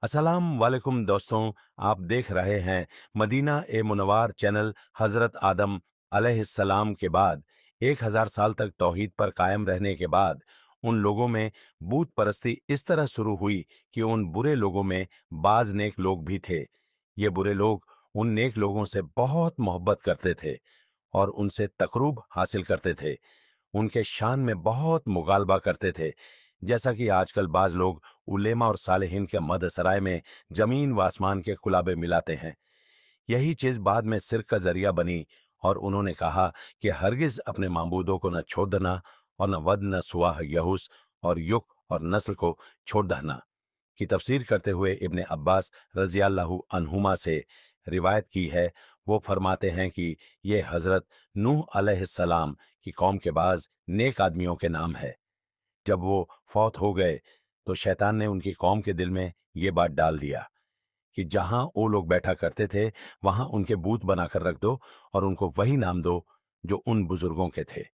अस्सलाम वालेकुम दोस्तों। आप देख रहे हैं मदीना ए मुनव्वर चैनल। हजरत आदम अलैहिस्सलाम के बाद 1000 साल तक तौहीद पर कायम रहने के बाद उन लोगों में बूत परस्ती इस तरह शुरू हुई कि उन बुरे लोगों में बाज नेक लोग भी थे। ये बुरे लोग उन नेक लोगों से बहुत मोहब्बत करते थे और उनसे तकरूब हासिल करते थे। उनके शान में बहुत मुगालबा करते थे, जैसा कि आजकल बाज लोग उलेमा और सालेहीन के मदसराय में जमीन व आसमान के खुलाबे मिलाते हैं। यही चीज बाद में सिर्क का जरिया बनी और उन्होंने कहा कि हरगिज अपने माबूदों को न छोड़ देना और न वद न सुवाह यहूस और युक और नस्ल को छोड़ देना की तफसीर करते हुए इब्ने अब्बास रज़ियल्लाहु अन्हुमा से रिवायत की है। वो फरमाते हैं कि ये हजरत नूह अलैहिस्सलाम की कौम के बाज नेक आदमियों के नाम है। जब वो फौत हो गए तो शैतान ने उनकी कौम के दिल में ये बात डाल दिया कि जहां वो लोग बैठा करते थे वहां उनके बूत बनाकर रख दो और उनको वही नाम दो जो उन बुजुर्गों के थे।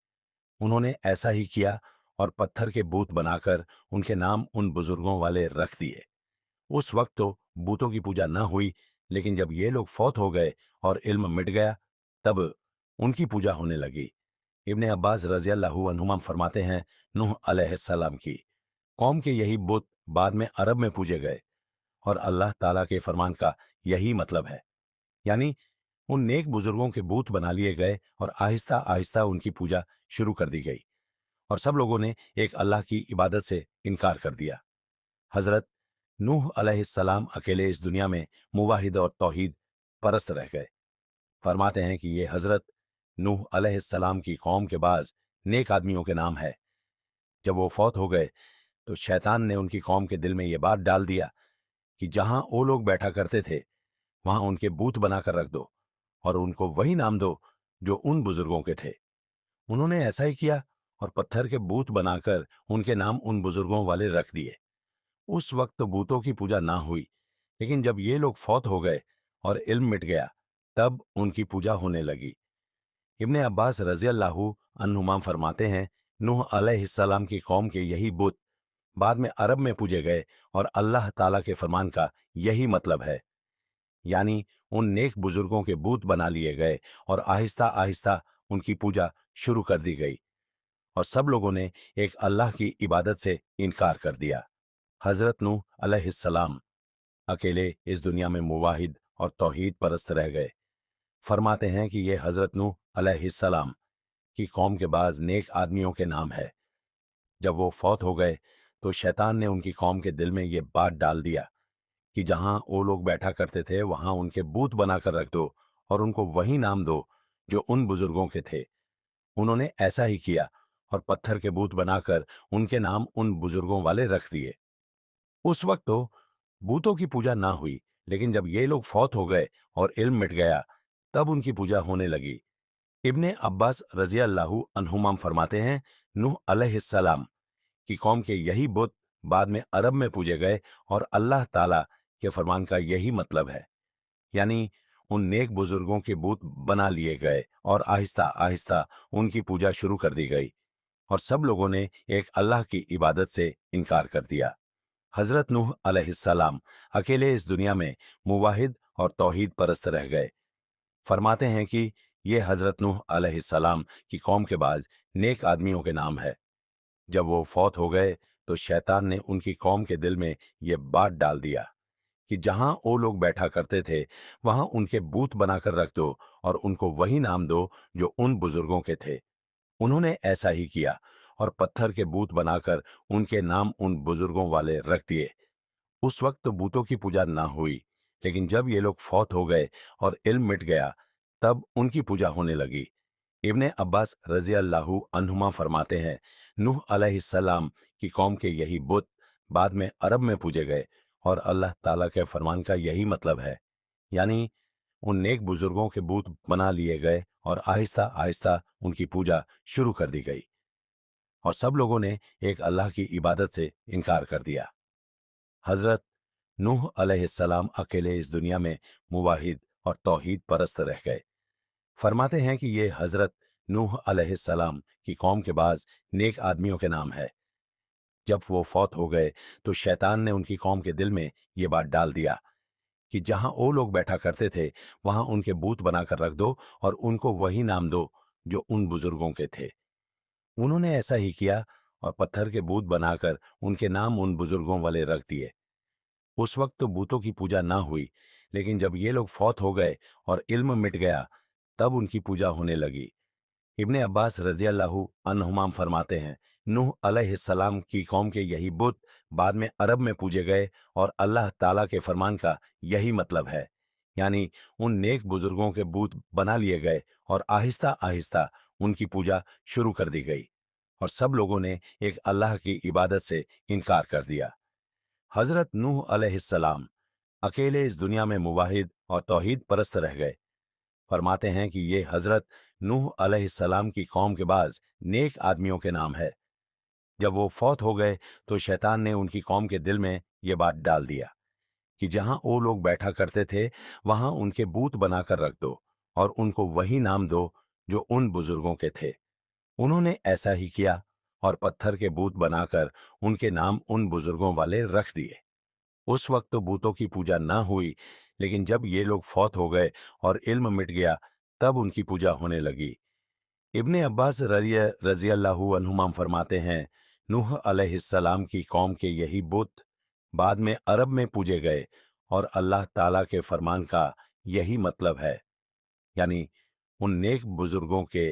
उन्होंने ऐसा ही किया और पत्थर के बूत बनाकर उनके नाम उन बुजुर्गों वाले रख दिए। उस वक्त तो बूतों की पूजा न हुई, लेकिन जब ये लोग फौत हो गए और इल्म मिट गया तब उनकी पूजा होने लगी। इब्ने अब्बास रज़ियल्लाहु अन्हुमा फरमाते हैं, नूह अलैहिस्सलाम की कौम के यही बुत बाद में अरब में पूजे गए और अल्लाह ताला के फरमान का यही मतलब है। यानी उन नेक बुजुर्गों के बूत बना लिए गए और आहिस्ता आहिस्ता उनकी पूजा शुरू कर दी गई और सब लोगों ने एक अल्लाह की इबादत से इनकार कर दिया। हजरत नूह अलैहिस्सलाम अकेले इस दुनिया में मुवाहिद और तौहीद परस्त रह गए। फरमाते हैं कि ये हजरत नूह अलैहिस्सलाम की कौम के बाज नेक आदमियों के नाम है। जब वो फौत हो गए तो शैतान ने उनकी कौम के दिल में ये बात डाल दिया कि जहां वो लोग बैठा करते थे वहां उनके बूत बनाकर रख दो और उनको वही नाम दो जो उन बुजुर्गों के थे। उन्होंने ऐसा ही किया और पत्थर के बूत बनाकर उनके नाम उन बुजुर्गों वाले रख दिए। उस वक्त तो बूतों की पूजा ना हुई, लेकिन जब ये लोग फौत हो गए और इल्म मिट गया तब उनकी पूजा होने लगी। इब्ने अब्बास रज़ियल्लाहु अन्हुमा फरमाते हैं, नूह अलैहिस्सलाम की कौम के यही बुत बाद में अरब में पूजे गए और अल्लाह ताला के फरमान का यही मतलब है। यानी उन नेक बुजुर्गों के बूत बना लिए गए और आहिस्ता आहिस्ता उनकी पूजा शुरू कर दी गई और सब लोगों ने एक अल्लाह की इबादत से इनकार कर दिया। हजरत नूह अलैहिस्सलाम अकेले इस दुनिया में मुवाहिद और तौहीद परस्त रह गए। फरमाते हैं कि ये हजरत नूह अलैहिस्सलाम की कौम के बाज नेक आदमियों के नाम है। जब वो फौत हो गए तो शैतान ने उनकी कौम के दिल में ये बात डाल दिया कि जहां वो लोग बैठा करते थे वहां उनके बूत बनाकर रख दो और उनको वही नाम दो जो उन बुजुर्गों के थे। उन्होंने ऐसा ही किया और पत्थर के बूत बनाकर उनके नाम उन बुजुर्गों वाले रख दिए। उस वक्त तो बूतों की पूजा ना हुई, लेकिन जब ये लोग फौत हो गए और इल्म मिट गया तब उनकी पूजा होने लगी। इब्ने अब्बास रज़ियल्लाहु अन्हुमा फरमाते हैं, नूह अलैहिस्सलाम की कौम के यही बुत बाद में अरब में पूजे गए और अल्लाह ताला के फरमान का यही मतलब है। यानी उन नेक बुजुर्गों के बूत बना लिए गए और आहिस्ता आहिस्ता उनकी पूजा शुरू कर दी गई और सब लोगों ने एक अल्लाह की इबादत से इनकार कर दिया। हजरत नूह अलैहिस्सलाम अकेले इस दुनिया में मुवाहिद और तौहीद परस्त रह गए। फरमाते हैं कि ये हजरत नूह अलैहिस्सलाम की कौम के बाज नेक आदमियों के नाम है। जब वो फौत हो गए तो शैतान ने उनकी कौम के दिल में ये बात डाल दिया कि जहां वो लोग बैठा करते थे वहां उनके बूत बनाकर रख दो और उनको वही नाम दो जो उन बुजुर्गों के थे। उन्होंने ऐसा ही किया और पत्थर के बूत बनाकर उनके नाम उन बुजुर्गों वाले रख दिए। उस वक्त तो बूतों की पूजा ना हुई, लेकिन जब ये लोग फौत हो गए और इल्म मिट गया तब उनकी पूजा होने लगी। इब्ने अब्बास रज़ियल्लाहु अन्हुमा फरमाते हैं, नूह अलैहिस्सलाम की कौम के यही बुत बाद में अरब में पूजे गए और अल्लाह ताला के फरमान का यही मतलब है। यानी उन नेक बुजुर्गों के बूत बना लिए गए और आहिस्ता आहिस्ता उनकी पूजा शुरू कर दी गई और सब लोगों ने एक अल्लाह की इबादत से इनकार कर दिया। हजरत नूह अलैहिस्सलाम अकेले इस दुनिया में मुवाहिद और तौहीद परस्त रह गए। फरमाते हैं कि ये हजरत नूह अलैहिस्सलाम की कौम के बाज नेक आदमियों के नाम है। जब वो फौत हो गए तो शैतान ने उनकी कौम के दिल में ये बात डाल दिया कि जहां वो लोग बैठा करते थे वहां उनके बूत बनाकर रख दो और उनको वही नाम दो जो उन बुजुर्गों के थे। उन्होंने ऐसा ही किया और पत्थर के बूत बनाकर उनके नाम उन बुजुर्गों वाले रख दिए। उस वक्त तो बूतों की पूजा ना हुई, लेकिन जब ये लोग फौत हो गए और इल्म मिट गया तब उनकी पूजा होने लगी। इब्ने अब्बास रज़ियल्लाहु अन्हुमा फरमाते हैं, नूह अलैहिस्सलाम की कौम के यही बुत बाद में अरब में पूजे गए और अल्लाह ताला के फरमान का यही मतलब है। यानी उन नेक बुजुर्गों के बूत बना लिए गए और आहिस्ता आहिस्ता उनकी पूजा शुरू कर दी गई और सब लोगों ने एक अल्लाह की इबादत से इनकार कर दिया। हजरत नूह अलैहिस्सलाम अकेले इस दुनिया में मुवाहिद और तौहीद परस्त रह गए। फरमाते हैं कि ये हजरत नूह अलैहिस्सलाम की कौम के बाज नेक आदमियों के नाम है। जब वो फौत हो गए तो शैतान ने उनकी कौम के दिल में ये बात डाल दिया कि जहां वो लोग बैठा करते थे वहां उनके बूत बनाकर रख दो और उनको वही नाम दो जो उन बुजुर्गों के थे। उन्होंने ऐसा ही किया और पत्थर के बूत बनाकर उनके नाम उन बुजुर्गों वाले रख दिए। उस वक्त तो बूतों की पूजा ना हुई, लेकिन जब ये लोग फौत हो गए और इल्म मिट गया तब उनकी पूजा होने लगी। इब्ने अब्बास रज़ियल्लाहु अन्हुमा फरमाते हैं, नूह अलैहिस्सलाम की कौम के यही बुत बाद में अरब में पूजे गए और अल्लाह ताला के फरमान का यही मतलब है। यानी उन नेक बुजुर्गों के